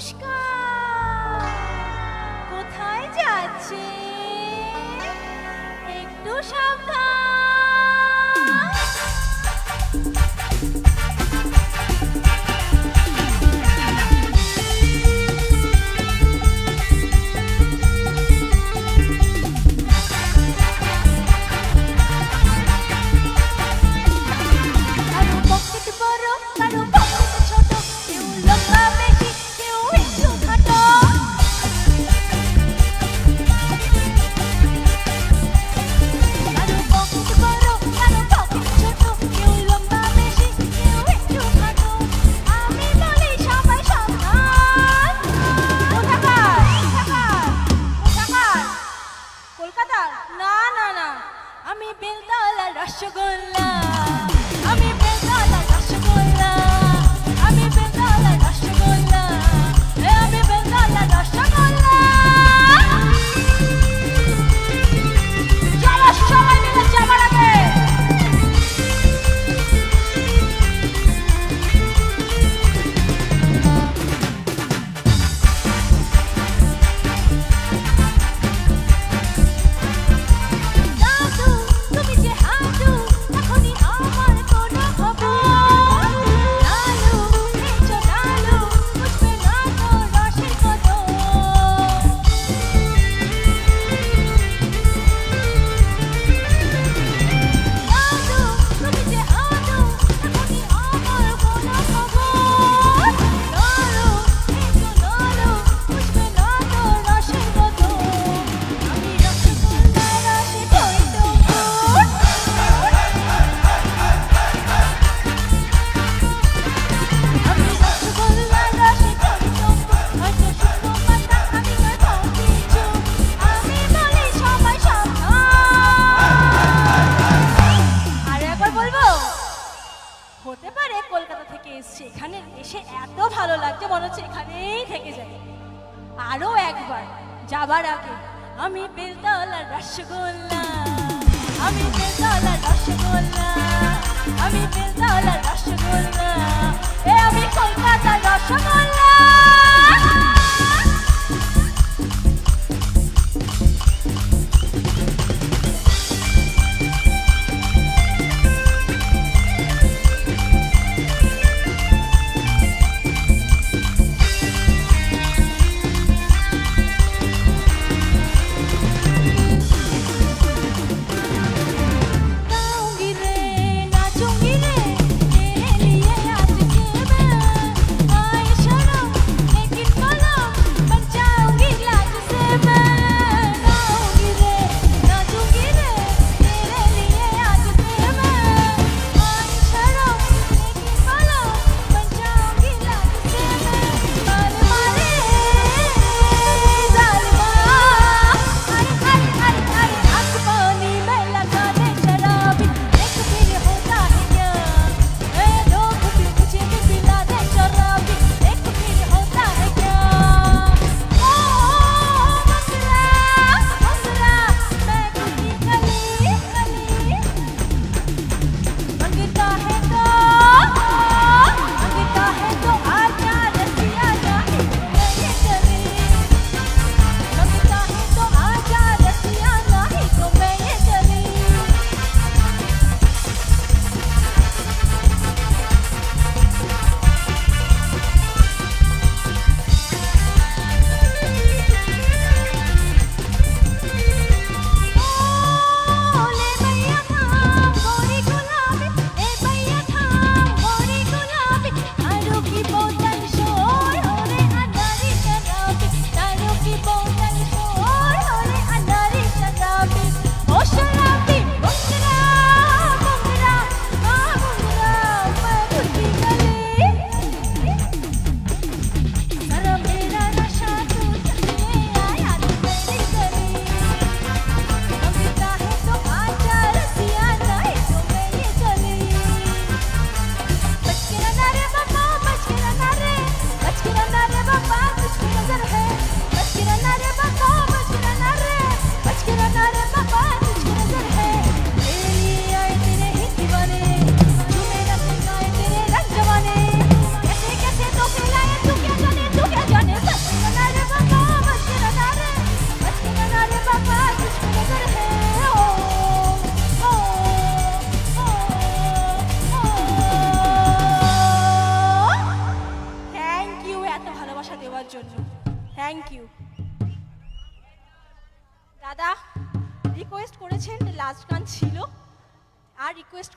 নমস্কার। কোথায় যাচ্ছে? একটু সাবধান। কারো পকেট বড়, কারো পকেট ছোট, কেউ লম্বা বেশি, কেউ একটু খাটো। কারো পকেট বড়, কারো পকেট ছোট, কেউ লম্বা বেশি, কেউ একটু খাটো। আমি বলি সবাই সাবধান। কোথাকার? কলকাতার? না না না, আমি বেলতলার রসগোল্লা। আমি বেলতলার রসগোল্লা। আমি বেলতলার রসগোল্লা। আমি বেলতলার রসগোল্লা। চলো সবাই মিলে যাবার আগে দাদু, তুমি যে হাঁটু, এখনই আমার কোনো খবর। লালু, মেচো লালু, বুঝবে না তো রসের কদর। দাদু, তুমি যে হাঁটু, এখনই আমার কোনো খবর। লালু, মেচো লালু, বুঝবে না তো রসের কদর। আমি রসগোল্লা রসে টইটম্বুর। আমি রসগোল্লা রসে টইটম্বুর। হয়তো শুকনো পাতা, আমি নয় ভঙ্গি চুপ। আমি বলি সবাই সাবধান। আর একবার বলবো, হতে পারে কলকাতা থেকে এসছে, এখানে এসে এত ভালো লাগছে মনে হচ্ছে এখানেই থেকে যাই। আরো একবার যাবার আগে আমি বেলতলার রসগোল্লা। আমি বেলতলার রসগোল্লা। আমি বেলতলার রসগোল্লা। আমি কলকাতার রসগোল্লা। গাঁও গিরে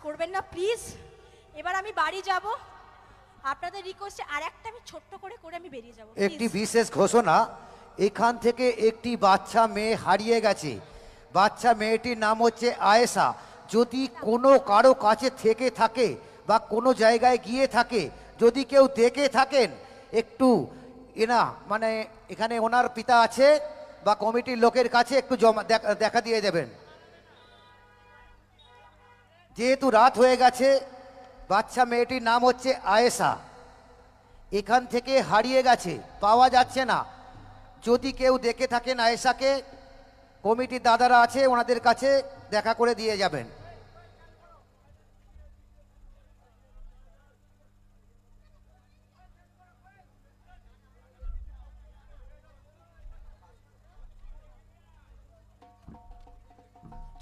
করবেন না প্লিজ। এবার আমি বাড়ি যাব, আপনাদের রিকোয়েস্টে আর একটা আমি ছোট্ট করে করে আমি বেরিয়ে যাব। একটি বিশেষ ঘোষণা, এখান থেকে একটি বাচ্চা মেয়ে হারিয়ে গেছে। বাচ্চা মেয়েটির নাম হচ্ছে আয়েশা। যদি কোনো কারো কাছে থেকে থাকে বা কোনো জায়গায় গিয়ে থাকে, যদি কেউ দেখে থাকেন, একটু মানে এখানে ওনার পিতা আছে বা কমিটির লোকের কাছে একটু দেখা দিয়ে দেবেন। যেহেতু রাত হয়ে গেছে, বাচ্চা মেয়েটির নাম হচ্ছে আয়েশা, এখান থেকে হারিয়ে গেছে, পাওয়া যাচ্ছে না। যদি কেউ দেখে থাকেন আয়েশাকে, কমিটির দাদারা আছে, ওনাদের কাছে দেখা করে দিয়ে যাবেন।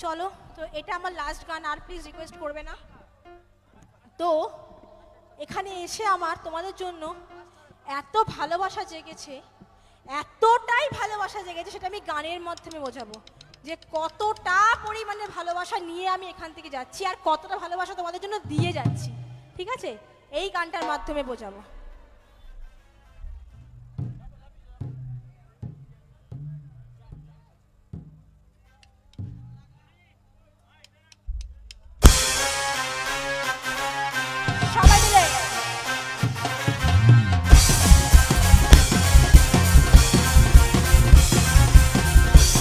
চলো তো, এটা আমার লাস্ট গান, আর প্লিজ রিকোয়েস্ট করবে না তো। এখানে এসে আমার তোমাদের জন্য এত ভালোবাসা জেগেছে, এতটাই ভালোবাসা জেগেছে, সেটা আমি গানের মাধ্যমে বোঝাবো যে কতটা পরিমাণে ভালোবাসা নিয়ে আমি এখান থেকে যাচ্ছি আর কতটা ভালোবাসা তোমাদের জন্য দিয়ে যাচ্ছি। ঠিক আছে, এই গানটার মাধ্যমে বোঝাবো। সবাই মিলে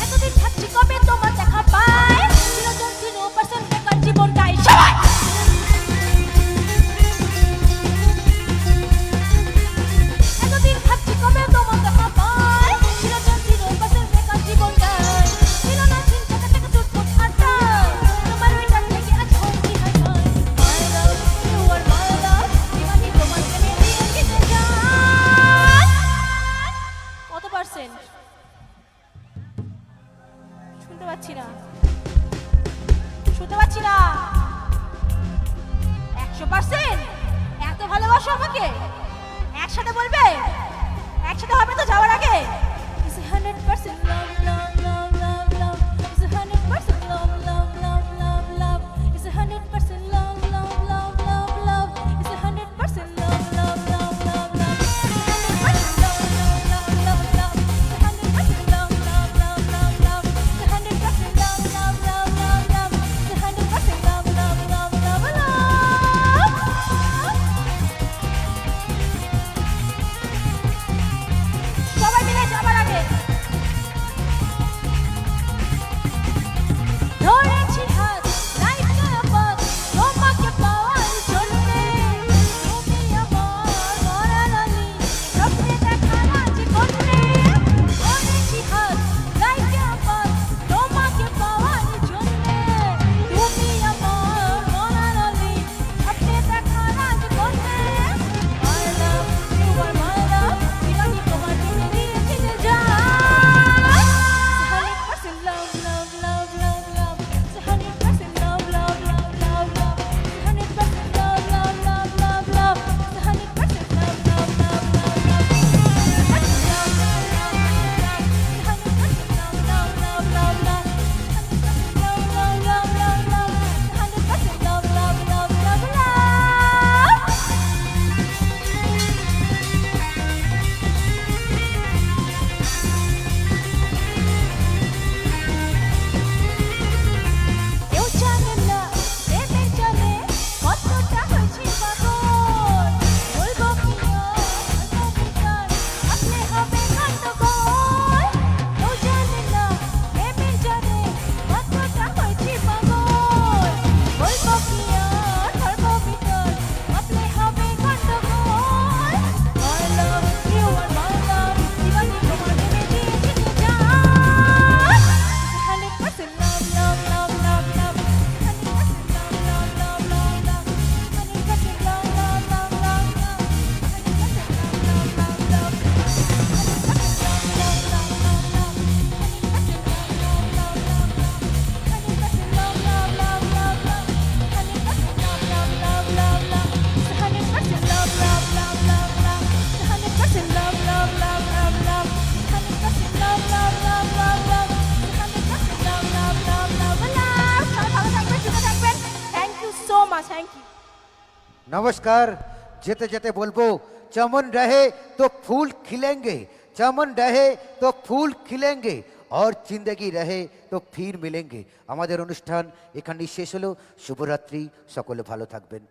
এতদিন ভাবছি কবে তোমার দেখা পাই, চিরজন 0% বেকার জীবনটাই সবাই। এতদিন ভাবছি কবে তোমার দেখা পাই, চিরজন 0% বেকার জীবনটাই। ছিল না চিন্তা থেকে চুটপুট আড্ডায়, তোমার ওইটার থেকে আজ হচ্ছি high high. My love, you are my love, দিবানি তোমার প্রেমে দিয়ে কেটে যায়। কত পার্সেন্ট শুনতে পাচ্ছি না, শুনতে পাচ্ছি না। 100%? এত ভালোবাসো আমাকে? একসাথে বলবে, একসাথে হবে তো যাওয়ার আগে। Is it 100% love, love, love, love, love? Is it 100% love, love, love, love, love? Is it 100% love, love, love, love, love? Is it 100% love, love, love, love, love? Is it 100% love, love, love, love, love? Is it 100% love, love, love, love, love? Is it 100% love, love, love, love, love? Is it 100% love, love, love, love, love? সবাই মিলে যাবার আগে thank you. नमस्कार। जेते जेते बोलबो चमन रहे तो फूल खिलेंगे, चमन रहे तो फूल खिलेंगे और जिंदगी रहे तो फिर मिलेंगे। আমাদের অনুষ্ঠান এখানেই শেষ হলো। শুভরাত্রি, সকলে ভালো থাকবেন।